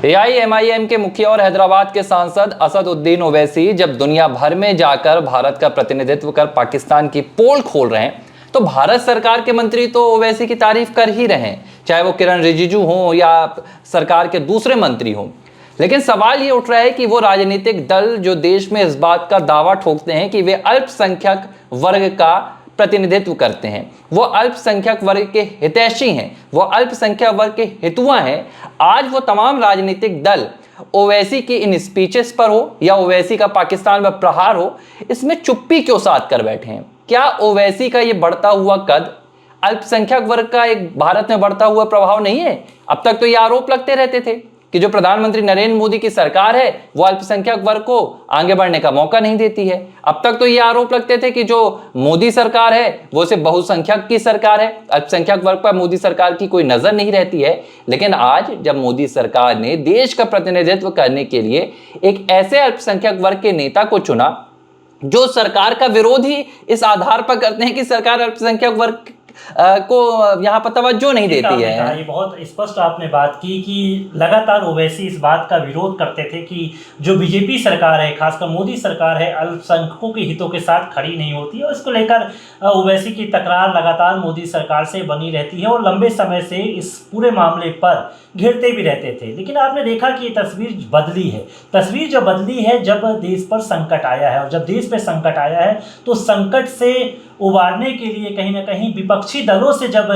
AIMIM के मुखिया और हैदराबाद के सांसद असदुद्दीन ओवैसी जब दुनिया भर में जाकर भारत का प्रतिनिधित्व कर पाकिस्तान की पोल खोल रहे हैं, तो भारत सरकार के मंत्री तो ओवैसी की तारीफ कर ही रहे हैं, चाहे वो किरण रिजिजू हो या सरकार के दूसरे मंत्री हों। लेकिन सवाल ये उठ रहा है कि वो राजनीतिक दल जो देश में इस बात का दावा ठोकते हैं कि वे अल्पसंख्यक वर्ग का प्रतिनिधित्व करते हैं, वो अल्पसंख्यक वर्ग के हितैषी हैं, वो अल्पसंख्यक वर्ग के हितुआ हैं, आज वो तमाम राजनीतिक दल ओवैसी की इन स्पीचेस पर हो या ओवैसी का पाकिस्तान पर प्रहार हो, इसमें चुप्पी क्यों साध कर बैठे हैं? क्या ओवैसी का ये बढ़ता हुआ कद अल्पसंख्यक वर्ग का एक भारत में बढ़ता हुआ प्रभाव नहीं है? अब तक तो ये आरोप लगते रहते थे कि जो प्रधानमंत्री नरेंद्र मोदी की सरकार है वो अल्पसंख्यक वर्ग को आगे बढ़ने का मौका नहीं देती है। अब तक तो ये आरोप लगते थे कि जो मोदी सरकार है वो सिर्फ बहुसंख्यक की सरकार है, अल्पसंख्यक वर्ग पर मोदी सरकार की कोई नजर नहीं रहती है। लेकिन आज जब मोदी सरकार ने देश का प्रतिनिधित्व करने के लिए एक ऐसे अल्पसंख्यक वर्ग के नेता को चुना जो सरकार का विरोध ही इस आधार पर करते हैं कि सरकार अल्पसंख्यक वर्ग को यहाँ पर तवज्जो नहीं देती है। ये बहुत स्पष्ट आपने बात की कि लगातार ओवैसी इस बात का विरोध करते थे कि जो बीजेपी सरकार है, खासकर मोदी सरकार है, अल्पसंख्यकों के हितों के साथ खड़ी नहीं होती है। इसको लेकर ओवैसी की तकरार लगातार मोदी सरकार से बनी रहती है और लंबे समय से इस पूरे मामले पर घिरते भी रहते थे। लेकिन आपने देखा कि ये तस्वीर बदली है। तस्वीर जब बदली है जब देश पर संकट आया है, और जब देश पे संकट आया है तो संकट से उबारने के लिए कहीं ना कहीं विपक्षी दलों से जब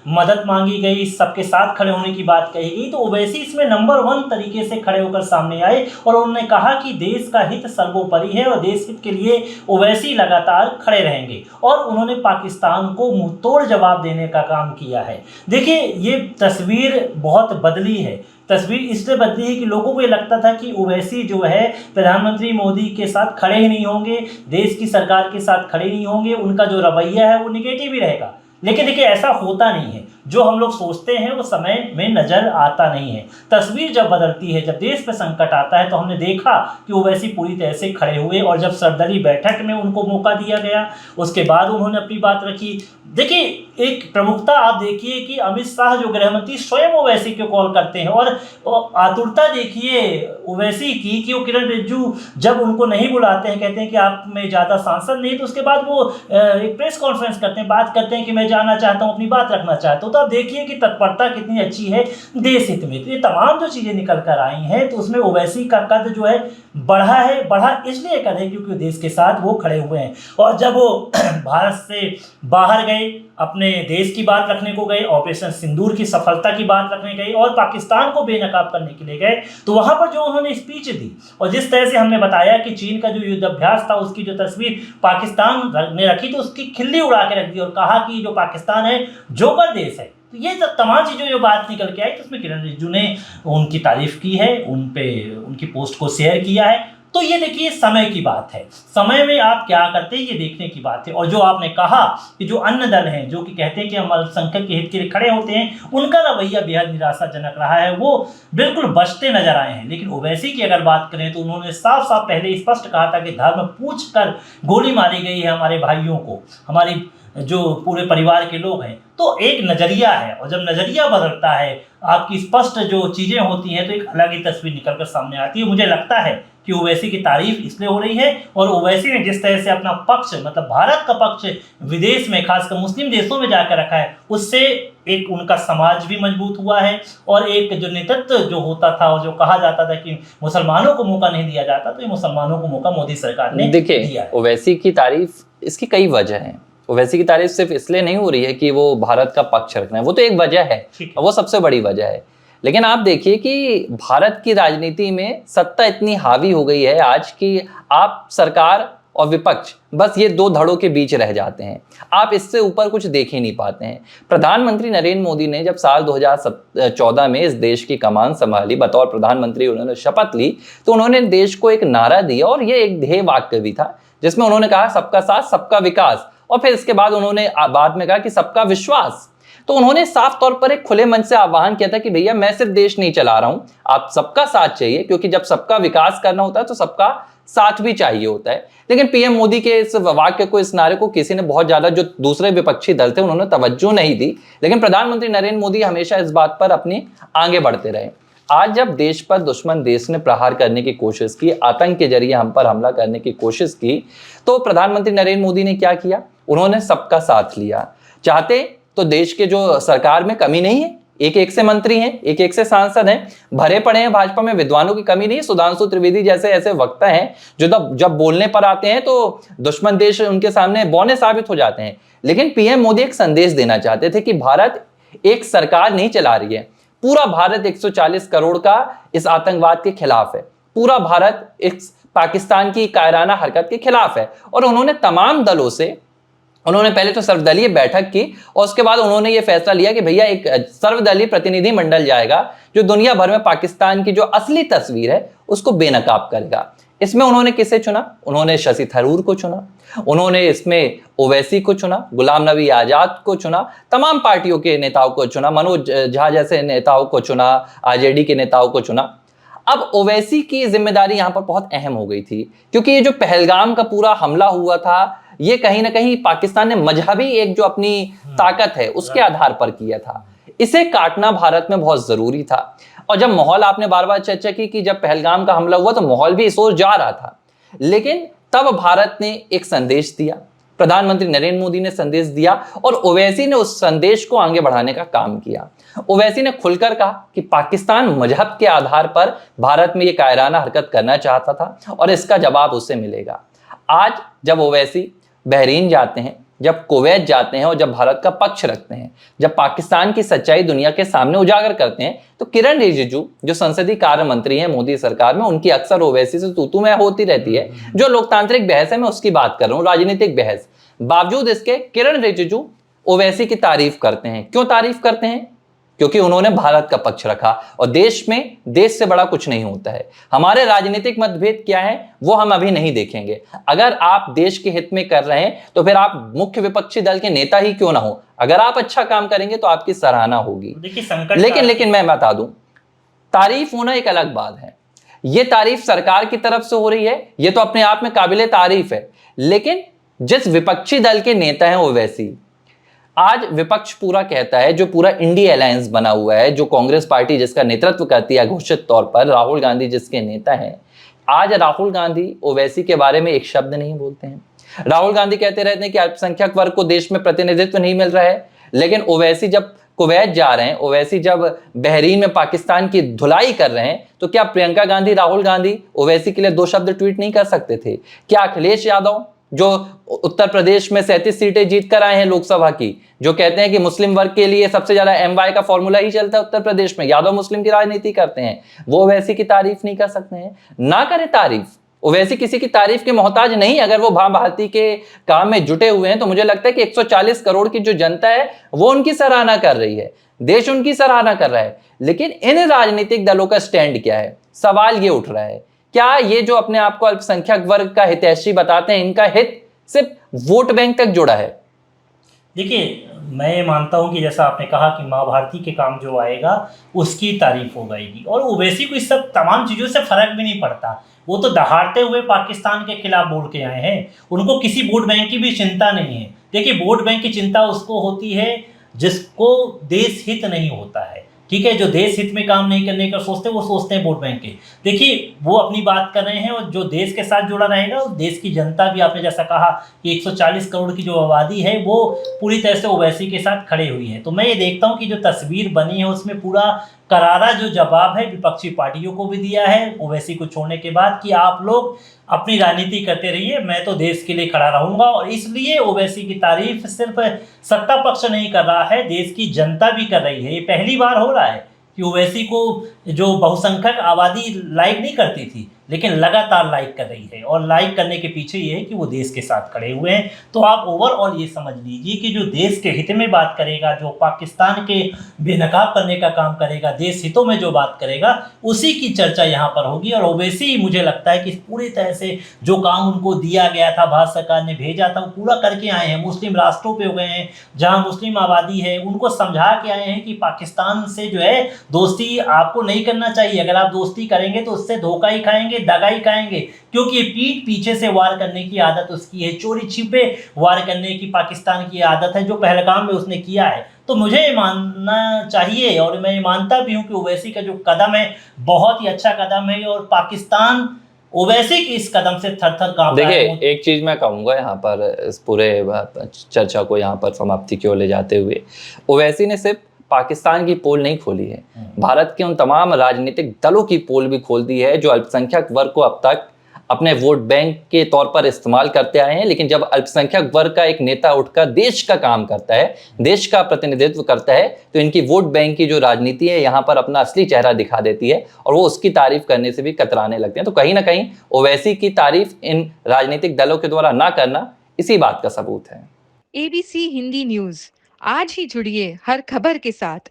मदद मांगी गई, सबके साथ खड़े होने की बात कही गई, तो ओवैसी इसमें नंबर 1 तरीके से खड़े होकर सामने आए और उन्होंने कहा कि देश का हित सर्वोपरि है और देश हित के लिए ओवैसी लगातार खड़े रहेंगे। और उन्होंने पाकिस्तान को मुंहतोड़ जवाब देने का काम किया है। देखिए, ये तस्वीर बहुत बदली है। तस्वीर इसलिए बदली है कि लोगों को ये लगता था कि ओवैसी जो है प्रधानमंत्री मोदी के साथ खड़े ही नहीं होंगे, देश की सरकार के साथ खड़े नहीं होंगे, उनका जो रवैया है वो निगेटिव ही रहेगा। लेकिन देखिए, ऐसा होता नहीं है। जो हम लोग सोचते हैं वो समय में नजर आता नहीं है। तस्वीर जब बदलती है, जब देश पे संकट आता है, तो हमने देखा कि ओवैसी पूरी तरह से खड़े हुए और जब सर्वदलीय बैठक में उनको मौका दिया गया उसके बाद उन्होंने अपनी बात रखी। देखिए, एक प्रमुखता आप देखिए कि अमित शाह जो गृहमंत्री स्वयं ओवैसी को कॉल करते हैं और आतुरता देखिए ओवैसी की कि वो किरण रिजिजू जब उनको नहीं बुलाते हैं, कहते हैं कि आप में ज़्यादा सांसद नहीं, तो उसके बाद वो एक प्रेस कॉन्फ्रेंस करते हैं, बात करते हैं कि मैं जाना चाहता हूँ, अपनी बात रखना चाहता हूँ। तो आप देखिए कि तत्परता कितनी अच्छी है देश हित में। तो ये तमाम जो चीज़ें निकल कर आई हैं, तो उसमें ओवैसी का कद जो है बढ़ा है। बढ़ा इसलिए कद है क्योंकि देश के साथ वो खड़े हुए हैं। और जब वो भारत से बाहर गए, अपने देश की बात रखने को गए, ऑपरेशन सिंदूर की सफलता की बात रखने गए और पाकिस्तान को बेनकाब करने के लिए गए, तो वहां पर जो उन्होंने स्पीच दी और जिस तरह से हमने बताया कि चीन का जो युद्धाभ्यास था उसकी जो तस्वीर पाकिस्तान ने रखी, तो उसकी खिल्ली उड़ा के रख दी और कहा कि जो पाकिस्तान है जोकर देश है। तो ये तमाम चीज़ों जो बात निकल के आई, तो उसमें किरण रिजिजू ने उनकी तारीफ की है, उन पे उनकी पोस्ट को शेयर किया है। तो ये देखिए, समय की बात है। समय में आप क्या करते हैं ये देखने की बात है। और जो आपने कहा कि जो अन्य दल हैं जो कि कहते हैं कि हम अल्पसंख्यक के हित के लिए खड़े होते हैं, उनका रवैया बेहद निराशाजनक रहा है, वो बिल्कुल बचते नजर आए हैं। लेकिन ओवैसी की अगर बात करें तो उन्होंने साफ साफ पहले स्पष्ट कहा था कि धर्म पूछ कर गोली मारी गई है हमारे भाइयों को, हमारी जो पूरे परिवार के लोग हैं। तो एक नज़रिया है, और जब नज़रिया बदलता है, आपकी स्पष्ट जो चीज़ें होती हैं, तो एक अलग ही तस्वीर निकल कर सामने आती है। मुझे लगता है कि ओवैसी की तारीफ इसलिए हो रही है, और ओवैसी ने जिस तरह से अपना पक्ष, मतलब भारत का पक्ष विदेश में, खासकर मुस्लिम देशों में जाकर रखा है, उससे एक उनका समाज भी मजबूत हुआ है। और एक जो नेतृत्व जो होता था और जो कहा जाता था कि मुसलमानों को मौका नहीं दिया जाता, तो ये मुसलमानों को मौका मोदी सरकार ने दिया है। ओवैसी की तारीफ, इसकी कई वजह हैं। ओवैसी की तारीफ सिर्फ इसलिए नहीं हो रही है कि वो भारत का पक्ष रखना है, वो तो एक वजह है, वो सबसे बड़ी वजह है। लेकिन आप देखिए कि भारत की राजनीति में सत्ता इतनी हावी हो गई है आज कि आप सरकार और विपक्ष बस ये दो धड़ों के बीच रह जाते हैं। आप इससे ऊपर कुछ देख ही नहीं पाते हैं। प्रधानमंत्री नरेंद्र मोदी ने जब साल 2014 में इस देश की कमान संभाली, बतौर प्रधानमंत्री उन्होंने शपथ ली, तो उन्होंने देश को एक नारा दिया और ये एक ध्येय वाक्य भी था जिसमें उन्होंने कहा सबका साथ सबका विकास, और फिर इसके बाद उन्होंने बाद में कहा कि सबका विश्वास। तो उन्होंने साफ तौर पर एक खुले मन से आह्वान किया था कि भैया मैं सिर्फ देश नहीं चला रहा हूं, आप सबका साथ चाहिए, क्योंकि जब सबका विकास करना होता है तो सबका साथ भी चाहिए होता है। लेकिन पीएम मोदी के इस वाक्य को, इस नारे को किसी ने बहुत ज्यादा, जो दूसरे विपक्षी दल थे उन्होंने तवज्जो नहीं दी। लेकिन प्रधानमंत्री नरेंद्र मोदी हमेशा इस बात पर अपनी आगे बढ़ते रहे। आज जब देश पर दुश्मन देश ने प्रहार करने की कोशिश की, आतंक के जरिए हम पर हमला करने की कोशिश की, तो प्रधानमंत्री नरेंद्र मोदी ने क्या किया? उन्होंने सबका साथ लिया। चाहते तो देश के जो सरकार में कमी नहीं है, एक एक से मंत्री हैं, एक एक से सांसद हैं, भरे पड़े हैं, भाजपा में विद्वानों की कमी नहीं है। सुधांशु त्रिवेदी जैसे ऐसे वक्ता हैं जो जब बोलने पर आते हैं तो दुश्मन देश उनके सामने बौने साबित हो जाते हैं। लेकिन पीएम मोदी एक संदेश देना चाहते थे कि भारत एक सरकार नहीं चला रही है, पूरा भारत 140 करोड़ का इस आतंकवाद के खिलाफ है, पूरा भारत इस पाकिस्तान की कायराना हरकत के खिलाफ है। और उन्होंने तमाम दलों से, उन्होंने पहले तो सर्वदलीय बैठक की और उसके बाद उन्होंने ये फैसला लिया कि भैया एक सर्वदलीय प्रतिनिधि मंडल जाएगा जो दुनिया भर में पाकिस्तान की जो असली तस्वीर है उसको बेनकाब करेगा। इसमें उन्होंने किसे चुना? उन्होंने शशि थरूर को चुना, उन्होंने इसमें ओवैसी को चुना, गुलाम नबी आजाद को चुना, तमाम पार्टियों के नेताओं को चुना, मनोज झा जैसे नेताओं को चुना, आरजेडी के नेताओं को चुना। अब ओवैसी की जिम्मेदारी यहां पर बहुत अहम हो गई थी, क्योंकि ये जो पहलगाम का पूरा हमला हुआ था, ये कहीं ना कहीं पाकिस्तान ने मजहबी एक जो अपनी ताकत है उसके आधार पर किया था। इसे काटना भारत में बहुत जरूरी था। और जब माहौल, आपने बार बार चर्चा की कि जब पहलगाम का हमला हुआ तो माहौल भी इस ओर जा रहा था, लेकिन तब भारत ने एक संदेश दिया, प्रधानमंत्री नरेंद्र मोदी ने संदेश दिया और ओवैसी ने उस संदेश को आगे बढ़ाने का काम किया। ओवैसी ने खुलकर कहा कि पाकिस्तान मजहब के आधार पर भारत में ये कायराना हरकत करना चाहता था और इसका जवाब उससे मिलेगा। आज जब ओवैसी बहरीन जाते हैं, जब कुवैत जाते हैं और जब भारत का पक्ष रखते हैं, जब पाकिस्तान की सच्चाई दुनिया के सामने उजागर करते हैं, तो किरण रिजिजू जो संसदीय कार्य मंत्री हैं मोदी सरकार में, उनकी अक्सर ओवैसी से तू मैं होती रहती है। जो लोकतांत्रिक बहस है मैं उसकी बात कर रहा हूं, राजनीतिक बहस। बावजूद इसके किरण रिजिजू ओवैसी की तारीफ करते हैं। क्यों तारीफ करते हैं? क्योंकि उन्होंने भारत का पक्ष रखा और देश में देश से बड़ा कुछ नहीं होता है। हमारे राजनीतिक मतभेद क्या है वो हम अभी नहीं देखेंगे। अगर आप देश के हित में कर रहे हैं तो फिर आप मुख्य विपक्षी दल के नेता ही क्यों ना हो, अगर आप अच्छा काम करेंगे तो आपकी सराहना होगी। लेकिन मैं बता दूं, तारीफ होना एक अलग बात है। ये तारीफ सरकार की तरफ से हो रही है, ये तो अपने आप में काबिले तारीफ है। लेकिन जिस विपक्षी दल के नेता हैं ओवैसी, आज विपक्ष पूरा कहता है, जो पूरा इंडिया अलायंस बना हुआ है, जो कांग्रेस पार्टी जिसका नेतृत्व करती है घोषित तौर पर, राहुल गांधी जिसके नेता हैं, आज राहुल गांधी ओवैसी के बारे में एक शब्द नहीं बोलते हैं। राहुल गांधी कहते रहते हैं कि अल्पसंख्यक वर्ग को देश में प्रतिनिधित्व नहीं मिल रहा है, लेकिन ओवैसी जब कुवैत जा रहे हैं, ओवैसी जब बहरीन में पाकिस्तान की धुलाई कर रहे हैं, तो क्या प्रियंका गांधी, राहुल गांधी ओवैसी के लिए 2 शब्द ट्वीट नहीं कर सकते थे? क्या अखिलेश यादव जो उत्तर प्रदेश में 37 सीटें जीत कर आए हैं लोकसभा की, जो कहते हैं कि मुस्लिम वर्ग के लिए सबसे ज्यादा MY का फॉर्मूला ही चलता है उत्तर प्रदेश में, यादव मुस्लिम की राजनीति करते हैं, वो ओवैसी की तारीफ नहीं कर सकते हैं? ना करें तारीफ, ओवैसी किसी की तारीफ के मोहताज नहीं। अगर वो भारती के काम में जुटे हुए हैं तो मुझे लगता है कि 140 करोड़ की जो जनता है वो उनकी सराहना कर रही है, देश उनकी सराहना कर रहा है। लेकिन इन राजनीतिक दलों का स्टैंड क्या है? सवाल ये उठ रहा है, क्या ये जो अपने आप को अल्पसंख्यक वर्ग का हितैषी बताते हैं, इनका हित सिर्फ वोट बैंक तक जुड़ा है? देखिए, मैं मानता हूं कि जैसा आपने कहा कि माँ भारती के काम जो आएगा उसकी तारीफ हो जाएगी, और ओवैसी को इस सब तमाम चीज़ों से फर्क भी नहीं पड़ता। वो तो दहाड़ते हुए पाकिस्तान के खिलाफ बोल के आए हैं, उनको किसी वोट बैंक की भी चिंता नहीं है। देखिए, वोट बैंक की चिंता उसको होती है जिसको देश हित नहीं होता है, ठीक है, जो देश हित में काम नहीं करने का सोचते वो सोचते हैं वोट बैंक के। देखिए, वो अपनी बात कर रहे हैं और जो देश के साथ जुड़ा रहेगा, और देश की जनता भी, आपने जैसा कहा कि 140 करोड़ की जो आबादी है वो पूरी तरह से ओवैसी के साथ खड़े हुई है। तो मैं ये देखता हूँ कि जो तस्वीर बनी है उसमें पूरा करारा जो जवाब है विपक्षी पार्टियों को भी दिया है ओवैसी को छोड़ने के बाद, कि आप लोग अपनी राजनीति करते रहिए, मैं तो देश के लिए खड़ा रहूंगा। और इसलिए ओवैसी की तारीफ सिर्फ सत्ता पक्ष नहीं कर रहा है, देश की जनता भी कर रही है। ये पहली बार हो रहा है कि ओवैसी को जो बहुसंख्यक आबादी लाइक नहीं करती थी, लेकिन लगातार लाइक कर रही है। और लाइक करने के पीछे ये है कि वो देश के साथ खड़े हुए हैं। तो आप ओवरऑल ये समझ लीजिए कि जो देश के हित में बात करेगा, जो पाकिस्तान के बेनकाब करने का काम करेगा, देश हितों में जो बात करेगा, उसी की चर्चा यहाँ पर होगी। और ओवैसी मुझे लगता है कि पूरी तरह से जो काम उनको दिया गया था, भारत सरकार ने भेजा था, वो पूरा करके आए हैं। मुस्लिम राष्ट्रों पे गए हैं जहाँ मुस्लिम आबादी है, उनको समझा के आए हैं कि पाकिस्तान से जो है दोस्ती आपको नहीं करना चाहिए। अगर आप दोस्ती करेंगे तो उससे धोखा ही खाएंगे, दगाई खाएंगे, क्योंकि पीठ पीछे से वार करने की आदत उसकी है, चोरी छिपे वार करने की पाकिस्तान की आदत है, जो पहलगाम में उसने किया है। तो मुझे ये मानना चाहिए और मैं ये मानता भी हूँ कि ओवैसी का जो कदम है बहुत ही अच्छा कदम है और पाकिस्तान ओवैसी की इस कदम से थर थर काँप रहा देखिए, है। एक चीज मैं कहूंगा यहाँ पर, इस पूरे चर्चा को यहाँ पर समाप्ति की ओर ले जाते हुए, ओवैसी ने सिर्फ पाकिस्तान की पोल नहीं खोली है, भारत के उन तमाम राजनीतिक दलों की पोल भी खोल दी है जो अल्पसंख्यक वर्ग को अब तक अपने वोट बैंक के तौर पर इस्तेमाल करते आए हैं। लेकिन जब अल्पसंख्यक वर्ग का एक नेता उठकर देश का काम करता है, देश का प्रतिनिधित्व करता है, तो इनकी वोट बैंक की जो राजनीति है यहाँ पर अपना असली चेहरा दिखा देती है और वो उसकी तारीफ करने से भी कतराने लगते हैं। तो कहीं ना कहीं ओवैसी की तारीफ इन राजनीतिक दलों के द्वारा ना करना इसी बात का सबूत है। एबीसी हिंदी न्यूज, आज ही जुड़िए हर खबर के साथ।